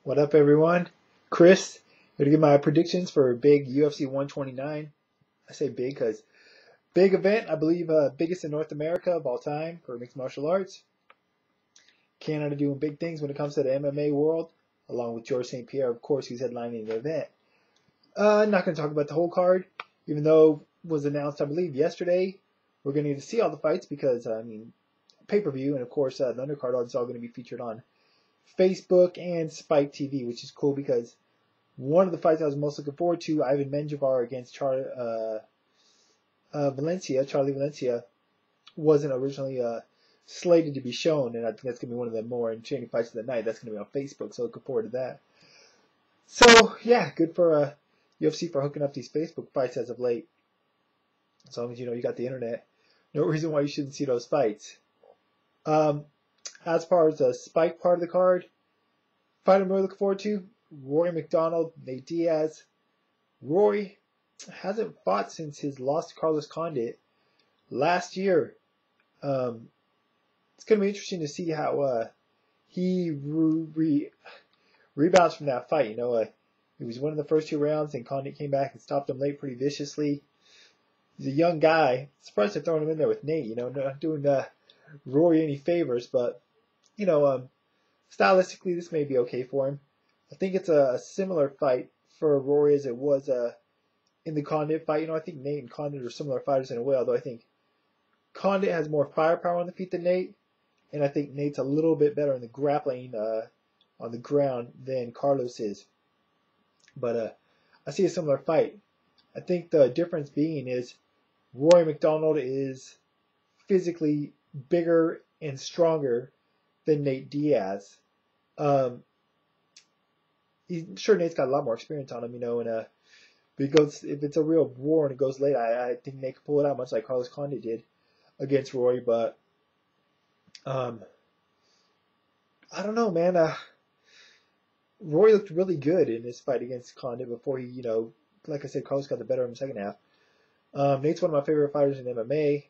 What up, everyone? Chris, here to give my predictions for big UFC 129. I say big because big event, I believe biggest in North America of all time for mixed martial arts. Canada doing big things when it comes to the MMA world, along with George St. Pierre, of course, who's headlining the event. I'm not going to talk about the whole card, even though it was announced, I believe, yesterday. We're going to need to see all the fights because, pay-per-view, and of course, the undercard is all going to be featured on Facebook and Spike TV, which is cool because one of the fights I was most looking forward to, Ivan Menjivar against Charlie Valencia, wasn't originally slated to be shown, and I think that's going to be one of the more entertaining fights of the night. That's going to be on Facebook, so looking forward to that. So, yeah, good for UFC for hooking up these Facebook fights as of late. As long as you got the internet. No reason why you shouldn't see those fights. As far as the Spike part of the card, fight I'm really looking forward to, Rory McDonald, Nate Diaz. Rory hasn't fought since his loss to Carlos Condit last year. It's going to be interesting to see how he rebounds from that fight. It was one of the first two rounds, and Condit came back and stopped him late pretty viciously. He's a young guy. Surprised they're throwing him in there with Nate. Not doing Rory any favors, but stylistically this may be okay for him. I think it's a similar fight for Rory as it was in the Condit fight. I think Nate and Condit are similar fighters in a way, although I think Condit has more firepower on the feet than Nate, and I think Nate's a little bit better in the grappling on the ground than Carlos is. But I see a similar fight. I think the difference being is Rory McDonald is physically bigger and stronger than Nate Diaz. Sure, Nate's got a lot more experience on him, and if it's a real war and it goes late, I think Nate can pull it out much like Carlos Condit did against Rory. But I don't know, man. Rory looked really good in this fight against Condit before he, like I said, Carlos got the better of him in the second half. Nate's one of my favorite fighters in MMA.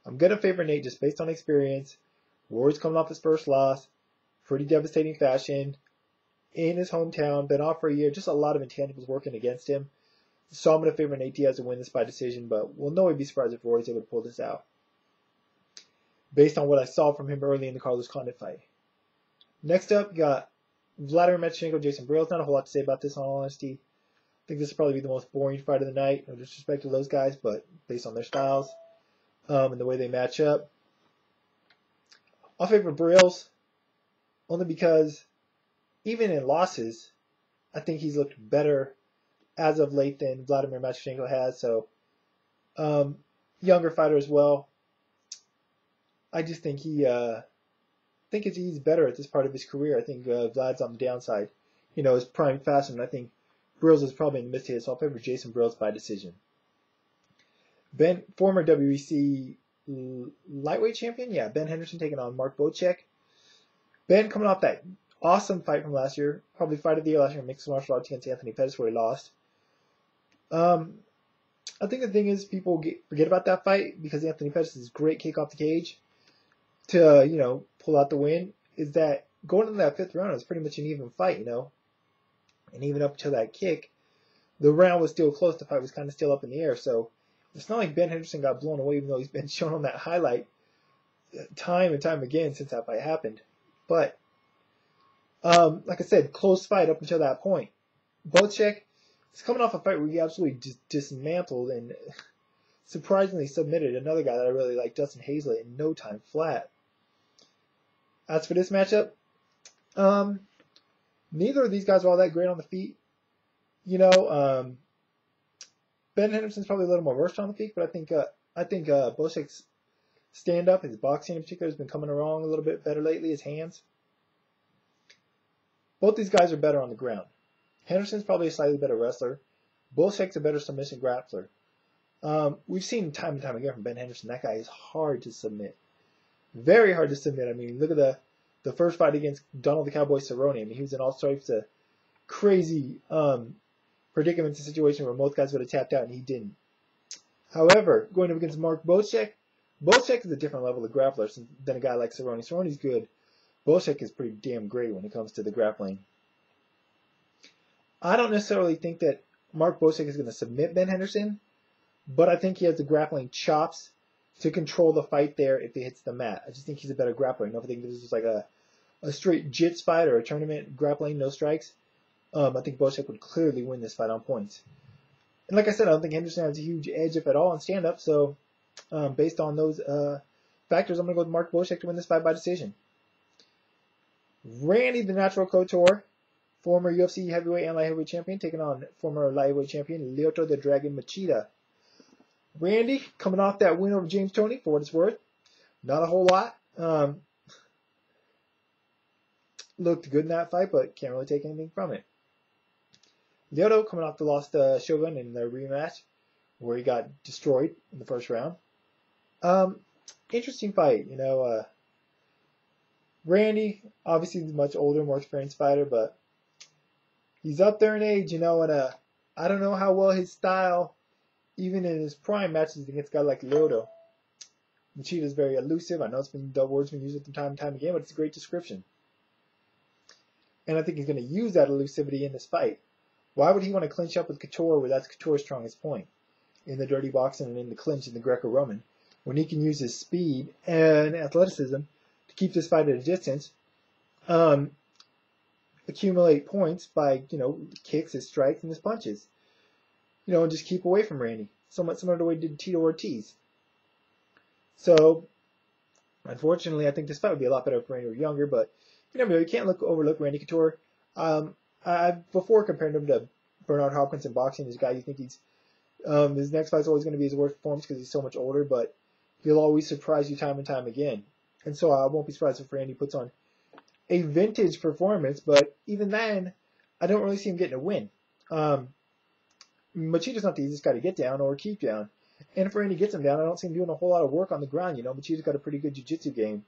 I'm going to favor Nate just based on experience. Rory's coming off his first loss. Pretty devastating fashion. In his hometown. Been off for a year. Just a lot of intangibles working against him. So I'm going to favor Nate Diaz to win this by decision. But we'll know he'd be surprised if Rory's able to pull this out. Based on what I saw from him early in the Carlos Condit fight. Next up, you got Vladimir Matyashenko, Jason Brills. Not a whole lot to say about this, in all honesty. I think this will probably be the most boring fight of the night. No disrespect to those guys, but based on their styles. And the way they match up. I'll favor Brills only because even in losses, I think he's looked better as of late than Vladimir Matyashenko has. So, younger fighter as well. I just think he's better at this part of his career. I think Vlad's on the downside. His prime fast, and I think Brills is probably in the midst of it, so I'll favor Jason Brills by decision. Former WEC lightweight champion, Ben Henderson taking on Mark Bocek. Ben coming off that awesome fight from last year, probably fight of the year last year in mixed martial arts against Anthony Pettis where he lost. I think the thing is people forget about that fight because Anthony Pettis' great kick off the cage to pull out the win. Is that going into that fifth round is pretty much an even fight, and even up to that kick, the round was still close. The fight was kind of still up in the air, so. It's not like Ben Henderson got blown away, even though he's been shown on that highlight time and time again since that fight happened. But, like I said, close fight up until that point. Bocek is coming off a fight where he absolutely dismantled and surprisingly submitted another guy that I really like, Dustin Hazlett, in no time flat. As for this matchup, neither of these guys are all that great on the feet. Ben Henderson's probably a little more versed on the feet, but I think Bocek's stand-up, his boxing in particular, has been coming along a little bit better lately, his hands. Both these guys are better on the ground. Henderson's probably a slightly better wrestler. Bocek's a better submission grappler. We've seen time and time again from Ben Henderson, that guy is hard to submit. Very hard to submit. Look at the first fight against Donald the Cowboy Cerrone. He was in all sorts of crazy predicaments, a situation where most guys would have tapped out and he didn't. However, going up against Mark Bocek is a different level of grappler than a guy like Cerrone. Cerrone's good, Bolshek is pretty damn great when it comes to the grappling. I don't necessarily think that Mark Bolshek is going to submit Ben Henderson, but I think he has the grappling chops to control the fight there if he hits the mat. I just think he's a better grappler. I don't think this is like a straight jits fight or a tournament grappling, no strikes. I think Bolshek would clearly win this fight on points. And like I said, I don't think Henderson has a huge edge, if at all, on stand-up. So based on those factors, I'm going to go with Mark Bolshek to win this fight by decision. Randy the Natural Couture, former UFC heavyweight and light heavyweight champion, taking on former light heavyweight champion Lyoto the Dragon Machida. Randy, coming off that win over James Toney, for what it's worth. Not a whole lot. Looked good in that fight, but can't really take anything from it. Lyoto, coming off the loss to Shogun in the rematch, where he got destroyed in the first round. Interesting fight, you know. Randy, obviously, is a much older, more experienced fighter, but he's up there in age, you know, and I don't know how well his style, even in his prime, matches against a guy like Lyoto. Machida is very elusive. I know the word's been used from time and time again, but it's a great description. And I think he's going to use that elusivity in this fight. Why would he want to clinch up with Couture where that's Couture's strongest point? In the dirty boxing and in the clinch in the Greco-Roman, when he can use his speed and athleticism to keep this fight at a distance, accumulate points by, you know, kicks, his strikes, and his punches. You know, and just keep away from Randy. Somewhat similar to the way he did Tito Ortiz. So, unfortunately, I think this fight would be a lot better if Randy were younger, but you never know. You can't overlook Randy Couture. I've before compared him to Bernard Hopkins in boxing. He's a guy you think he's his next fight's always going to be his worst performance because he's so much older, but he'll always surprise you time and time again. And so I won't be surprised if Randy puts on a vintage performance, but even then, I don't really see him getting a win. Machida's not the easiest guy to get down or keep down. And if Randy gets him down, I don't see him doing a whole lot of work on the ground. You know, Machida's got a pretty good jiu-jitsu game.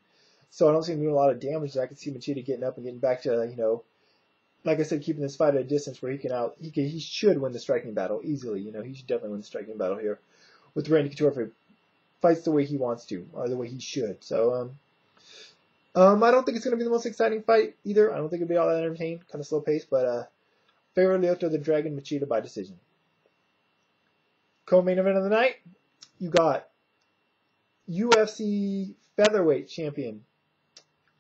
So I don't see him doing a lot of damage. I can see Machida getting up and getting back to, you know, like I said, keeping this fight at a distance where he should win the striking battle easily. You know, he should definitely win the striking battle here with Randy Couture if he fights the way he wants to, or the way he should. So, I don't think it's going to be the most exciting fight either. I don't think it'll be all that entertaining, kind of slow paced, but favor Lyoto the Dragon Machida by decision. Co-main event of the night, you got UFC featherweight champion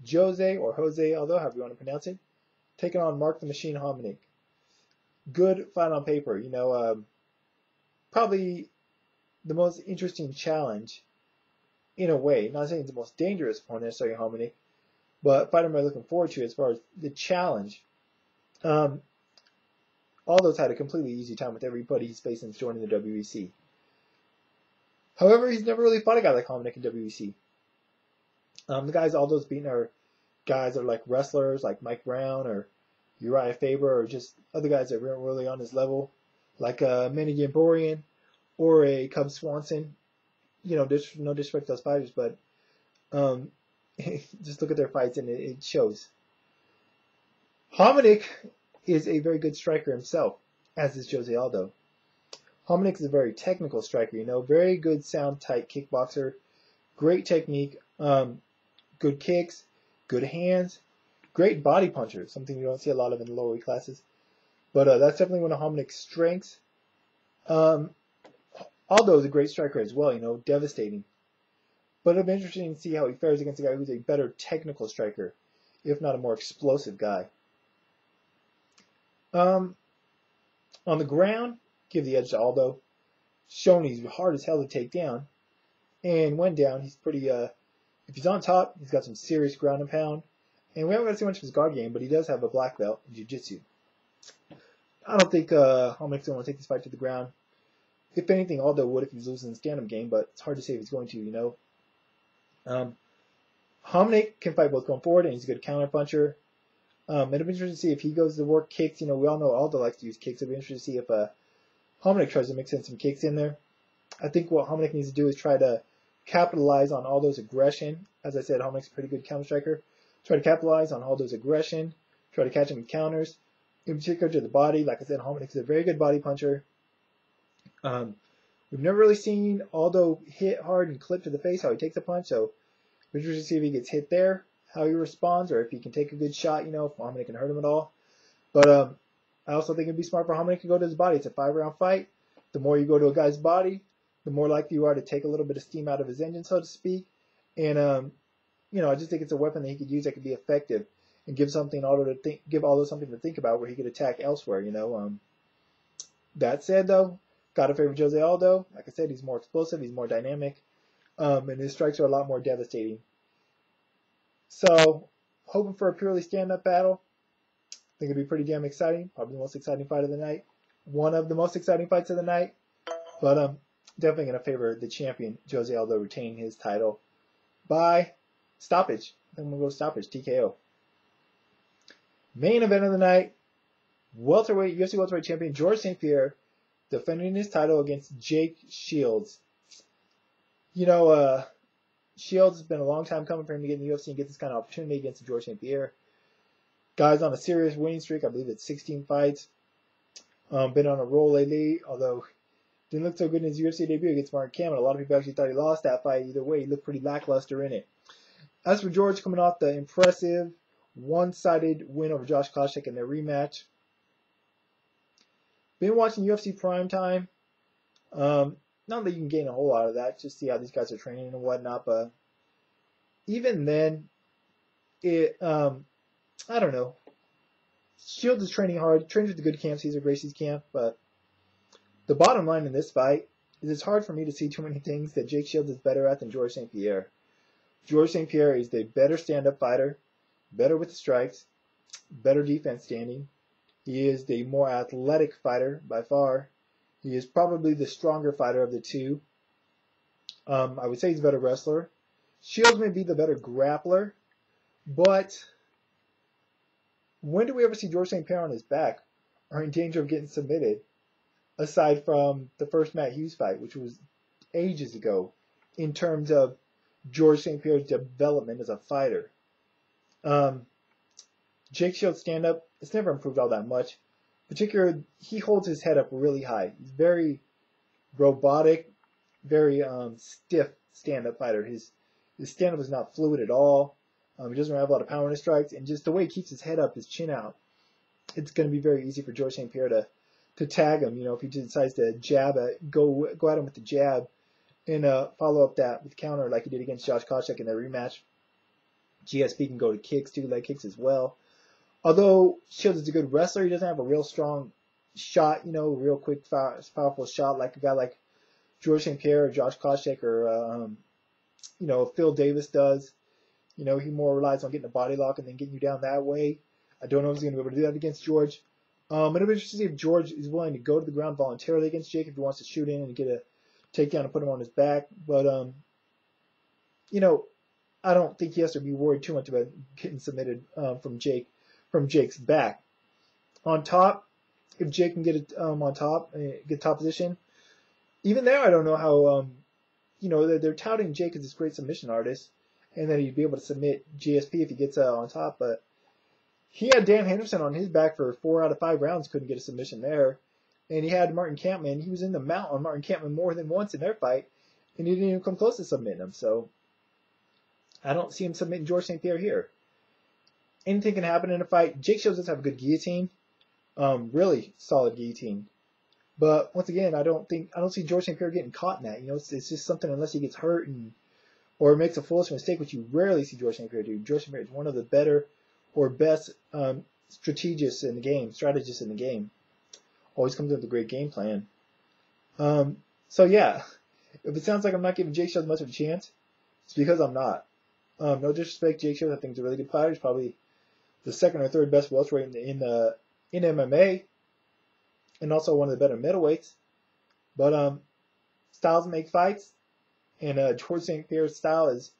Jose, although however you want to pronounce it, taking on Mark the Machine Hominick. Good fight on paper, you know, probably the most interesting challenge in a way. Not saying it's the most dangerous opponent necessarily Hominick, but fight I'm really looking forward to as far as the challenge. Aldo's had a completely easy time with everybody he's faced since joining the WEC. However, he's never really fought a guy like Hominick in WEC. The guys Aldo's beaten are guys that are like wrestlers, like Mike Brown or Uriah Faber, or just other guys that weren't really on his level, like Manny Gamborian or a Cub Swanson. You know, no disrespect to those fighters, but just look at their fights and it shows. Hominick is a very good striker himself, as is Jose Aldo. Hominick is a very technical striker, you know, very good sound tight kickboxer, great technique, good kicks, good hands, great body puncher, something you don't see a lot of in the lower weight classes. But that's definitely one of Hominick's strengths. Aldo is a great striker as well, you know, devastating. But it'll be interesting to see how he fares against a guy who's a better technical striker, if not a more explosive guy. On the ground, give the edge to Aldo. Shown he's hard as hell to take down. And when down, he's pretty, if he's on top, he's got some serious ground and pound. And we haven't got to see much of his guard game, but he does have a black belt in jiu-jitsu. I don't think Hominick's going to take this fight to the ground. If anything, Aldo would if he's losing the stand-up game, but it's hard to say if he's going to, you know. Hominick can fight both going forward, and he's a good counter-puncher. It'll be interesting to see if he goes to work kicks. You know, we all know Aldo likes to use kicks. It'll be interesting to see if Hominick tries to mix in some kicks in there. I think what Hominick needs to do is try to capitalize on Aldo's aggression. As I said, Hominick's a pretty good counter striker. Try to capitalize on Aldo's aggression. Try to catch him in counters. In particular to the body. Like I said, Hominick's a very good body puncher. We've never really seen Aldo hit hard and clip to the face, how he takes a punch. So we're interested to see if he gets hit there, how he responds or if he can take a good shot, you know, if Muhammad can hurt him at all. But I also think it'd be smart for Muhammad to go to his body. It's a 5-round fight. The more you go to a guy's body, the more likely you are to take a little bit of steam out of his engine, so to speak. And you know, I just think it's a weapon that he could use that could be effective and give Aldo something to think about where he could attack elsewhere. You know. That said, though, gotta favor Jose Aldo. Like I said, he's more explosive, he's more dynamic, and his strikes are a lot more devastating. So, hoping for a purely stand-up battle. I think it'd be pretty damn exciting. Probably the most exciting fight of the night. One of the most exciting fights of the night. But definitely going to favor the champion, Jose Aldo, retaining his title by stoppage. I think I'm going to go stoppage, TKO. Main event of the night. UFC welterweight champion Georges St. Pierre defending his title against Jake Shields. You know, Shields has been a long time coming for him to get in the UFC and get this kind of opportunity against Georges St. Pierre. Guy's on a serious winning streak. I believe it's 16 fights. Been on a roll lately, although didn't look so good in his UFC debut against Martin Kamen. A lot of people actually thought he lost that fight. Either way, he looked pretty lackluster in it. As for George, coming off the impressive one-sided win over Josh Koscheck in their rematch. Been watching UFC Primetime. Not that you can gain a whole lot of that, just see how these guys are training and whatnot. But even then, I don't know. Shields is training hard, trains with the good camp, Cesar Gracie's camp. But the bottom line in this fight is it's hard for me to see too many things that Jake Shields is better at than Georges St. Pierre. Georges St. Pierre is the better stand-up fighter, better with the strikes, better defense standing. He is the more athletic fighter by far. He is probably the stronger fighter of the two. I would say he's a better wrestler. Shields may be the better grappler, but when do we ever see Georges St. Pierre on his back or in danger of getting submitted, aside from the first Matt Hughes fight, which was ages ago, in terms of Georges St. Pierre's development as a fighter? Jake Shields' stand-up, it's never improved all that much. Particularly, he holds his head up really high. He's very robotic, very stiff stand-up fighter. His stand-up is not fluid at all. He doesn't have a lot of power in his strikes, and just the way he keeps his head up, his chin out, it's going to be very easy for Georges St. Pierre to tag him. You know, if he decides to go at him with the jab, and follow up that with counter like he did against Josh Koscheck in their rematch. GSP can go to kicks too, leg kicks as well. Although Shields is a good wrestler, he doesn't have a real strong shot, you know, real quick, powerful shot like a guy like Georges St. Pierre or Josh Koscheck or, you know, Phil Davis does. You know, he more relies on getting a body lock and then getting you down that way. I don't know if he's going to be able to do that against George. It'll be interesting to see if George is willing to go to the ground voluntarily against Jake, if he wants to shoot in and get a takedown and put him on his back. But, you know, I don't think he has to be worried too much about getting submitted from Jake's back. On top, if Jake can get it on top, get top position, even there I don't know how, you know, they're touting Jake as this great submission artist, and that he'd be able to submit GSP if he gets on top, but he had Dan Henderson on his back for 4 out of 5 rounds, couldn't get a submission there, and he had Martin Kampmann, he was in the mount on Martin Kampmann more than once in their fight, and he didn't even come close to submitting him, so I don't see him submitting Georges St. Pierre here. Anything can happen in a fight. Jake Shields does have a good guillotine, really solid guillotine. But once again, I don't see Georges St. Pierre getting caught in that. You know, it's just something unless he gets hurt or makes a foolish mistake, which you rarely see Georges St. Pierre do. Georges St. Pierre is one of the better or best strategists in the game. Always comes up with a great game plan. So yeah, if it sounds like I'm not giving Jake Shields much of a chance, it's because I'm not. No disrespect, Jake Shields, I think he's a really good fighter. He's probably the second or third best welterweight in MMA, and also one of the better middleweights. But styles make fights, and Georges St. Pierre's style is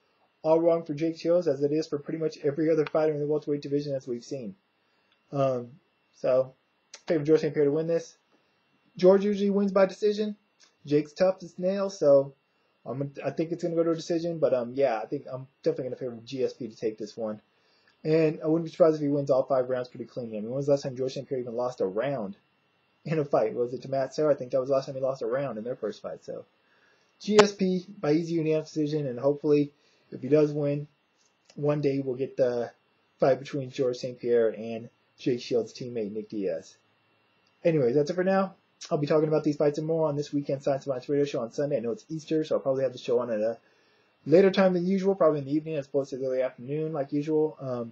all wrong for Jake Shields, as it is for pretty much every other fighter in the welterweight division as we've seen. So, favor Georges St. Pierre to win this. George usually wins by decision. Jake's tough as nails, so I think it's going to go to a decision. But yeah, I think I'm definitely going to favor GSP to take this one. And I wouldn't be surprised if he wins all 5 rounds pretty cleanly. I mean, when was the last time Georges St. Pierre even lost a round in a fight? Was it to Matt Serra? I think that was the last time he lost a round in their first fight. So GSP by easy unanimous decision, and hopefully, if he does win, one day we'll get the fight between George St. Pierre and Jake Shields' teammate Nick Diaz. Anyways, that's it for now. I'll be talking about these fights and more on this weekend Science Advance radio show on Sunday. I know it's Easter, so I'll probably have the show on at a later time than usual, probably in the evening as opposed to the early afternoon like usual.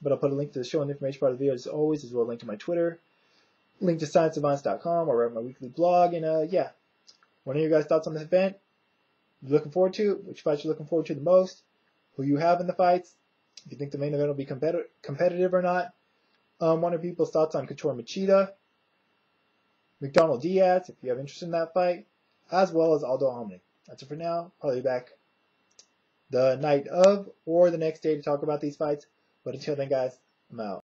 But I'll put a link to the show and information part of the video as always, as well as a link to my Twitter, link to scienceadvance.com, or write my weekly blog. And yeah, what are your guys' thoughts on this event? You looking forward to it? Which fights you looking forward to the most? Who you have in the fights? If you think the main event will be competitive or not? What are people's thoughts on Couture Machida, McDonald Diaz, if you have interest in that fight, as well as Aldo Hominick. That's it for now. Probably back the night of or the next day to talk about these fights. But until then, guys, I'm out.